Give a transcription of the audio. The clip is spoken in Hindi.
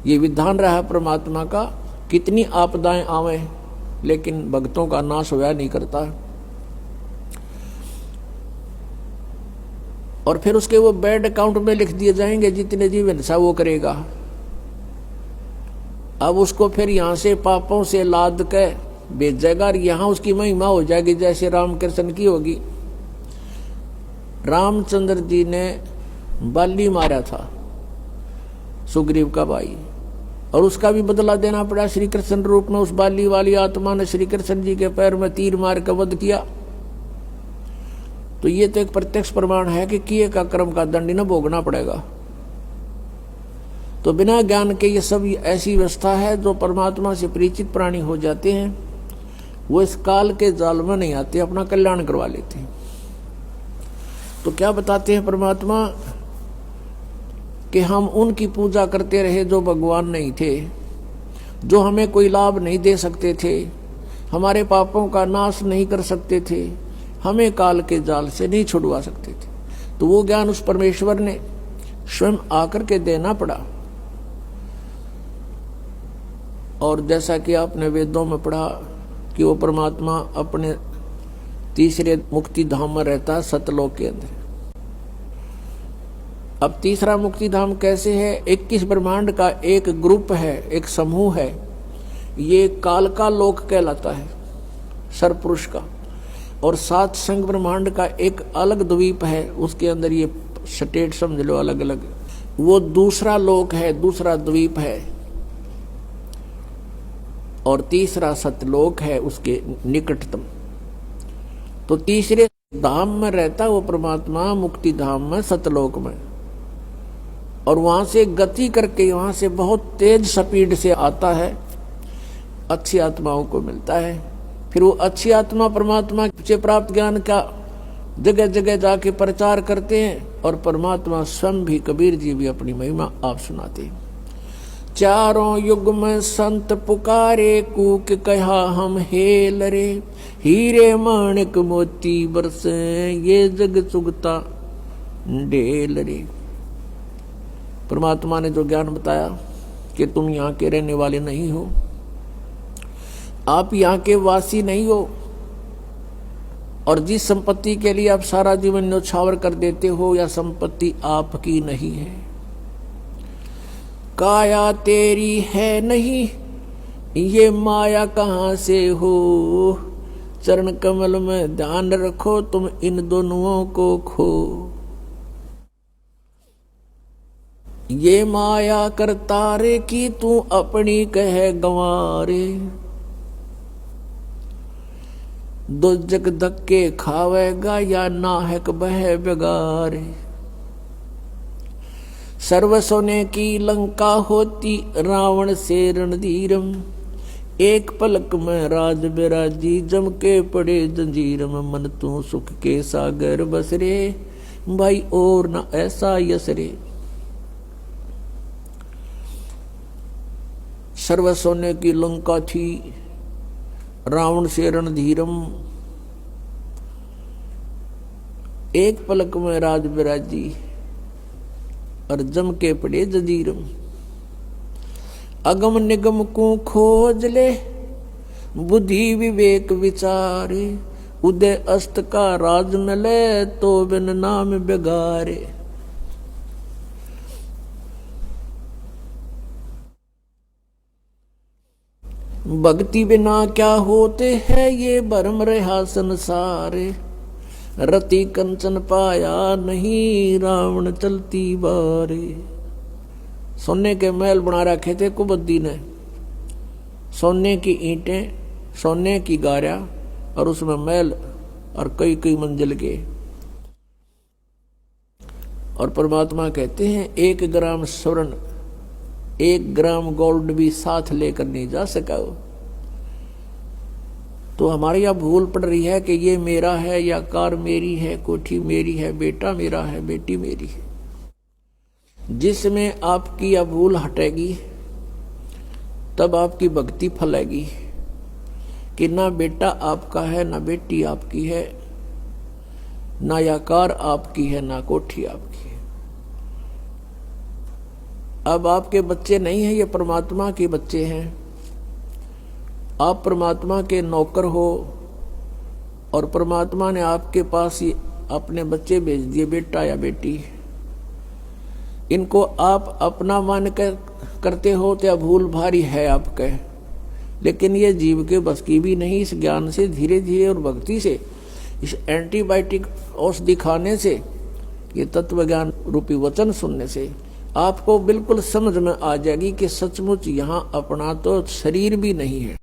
ये विधान रहा परमात्मा का, कितनी आपदाएं आवे लेकिन भक्तों का नाश होया नहीं करता। और फिर उसके वो बैड अकाउंट में लिख दिए जाएंगे, जितने जीवन सा वो करेगा। अब उसको फिर यहां से पापों से लाद के भेजेगा और यहां उसकी महिमा हो जाएगी जैसे रामकृष्ण की होगी। रामचंद्र जी ने बाली मारा था, सुग्रीव का भाई, और उसका भी बदला देना पड़ा श्री कृष्ण रूप में। उस बाली वाली आत्मा ने श्री कृष्ण जी के पैर में तीर मार कर वध किया। तो ये तो एक प्रत्यक्ष प्रमाण है कि किए का कर्म का दंड न भोगना पड़ेगा। तो बिना ज्ञान के ये सब ऐसी व्यवस्था है, जो परमात्मा से परिचित प्राणी हो जाते हैं वो इस काल के जाल में नहीं आते, अपना कल्याण करवा लेते हैं। तो क्या बताते हैं परमात्मा कि हम उनकी पूजा करते रहे जो भगवान नहीं थे, जो हमें कोई लाभ नहीं दे सकते थे, हमारे पापों का नाश नहीं कर सकते थे, हमें काल के जाल से नहीं छुड़वा सकते थे। तो वो ज्ञान उस परमेश्वर ने स्वयं आकर के देना पड़ा। और जैसा कि आपने वेदों में पढ़ा कि वो परमात्मा अपने तीसरे मुक्ति धाम में रहता है, सतलोक के अंदर। अब तीसरा मुक्ति धाम कैसे है? 21 ब्रह्मांड का एक ग्रुप है, एक समूह है। ये काल का लोक कहलाता है, सरपुरुष का। और 7 संग ब्रह्मांड का एक अलग द्वीप है, उसके अंदर ये स्टेट समझ लो अलग अलग, वो दूसरा लोक है, दूसरा द्वीप है। और तीसरा सतलोक है उसके निकटतम। तो तीसरे धाम में रहता वो परमात्मा, मुक्ति धाम में, सतलोक में। और वहां से गति करके वहां से बहुत तेज स्पीड से आता है, अच्छी आत्माओं को मिलता है। फिर वो अच्छी आत्मा परमात्मा से प्राप्त ज्ञान का जगह जगह जाके प्रचार करते हैं। और परमात्मा स्वयं भी, कबीर जी भी अपनी महिमा आप सुनाते हैं। चारों युग में संत पुकारे, कूक कहा हम हेल रे, हीरे माणिक मोती बरसे, ये जग चुगता ढेल रे। परमात्मा ने जो ज्ञान बताया कि तुम यहाँ के रहने वाले नहीं हो, आप यहाँ के वासी नहीं हो, और जिस संपत्ति के लिए आप सारा जीवन न्यौछावर कर देते हो, या संपत्ति आपकी नहीं है, काया तेरी है नहीं, ये माया कहाँ से हो। चरण कमल में ध्यान रखो, तुम इन दोनों को खो। ये माया करता रे की तू अपनी कह गंवारे, दो जग धक्के खावेगा या नाहक बह बेगारे। सर्व सोने की लंका होती रावण से रणधीरम, एक पलक में राज बिराजी जम के पड़े जंजीरम। मन तू सुख के सागर बसरे, भाई और न ऐसा यसरे। सर्व सोने की लंका थी, रावण से रणधीरम, एक पलक में राज बिराजी और जम के पड़े जंजीरम। अगम निगम को खोज ले, बुद्धि विवेक विचारे, उदय अस्त का राज मिले तो बिन नाम बेगारे। भक्ति बिना क्या होते हैं ये भरम रहा संसारे, रति कंचन पाया नहीं रावण चलती बारे। सोने के महल बना रखे थे कुबद्दी ने, सोने की ईंटें, सोने की गारा, और उसमें महल और कई कई मंजिल के। और परमात्मा कहते हैं 1 ग्राम स्वर्ण, 1 ग्राम गोल्ड भी साथ लेकर नहीं जा सका। तो हमारे यहाँ भूल पड़ रही है कि ये मेरा है, या कार मेरी है, कोठी मेरी है, बेटा मेरा है, बेटी मेरी है। जिसमें आपकी यह भूल हटेगी तब आपकी भक्ति फलेगी कि ना बेटा आपका है, ना बेटी आपकी है, ना यह कार आपकी है, ना कोठी आपकी है। अब आपके बच्चे नहीं हैं, ये परमात्मा के बच्चे हैं। आप परमात्मा के नौकर हो और परमात्मा ने आपके पास ही अपने बच्चे भेज दिए, बेटा या बेटी। इनको आप अपना मान कर करते हो तो भूल भारी है आपके, लेकिन ये जीव के बस की भी नहीं। इस ज्ञान से धीरे धीरे और भक्ति से, इस एंटीबायोटिक औषधि खाने से, ये तत्व ज्ञान रूपी वचन सुनने से आपको बिल्कुल समझ में आ जाएगी कि सचमुच यहाँ अपना तो शरीर भी नहीं है।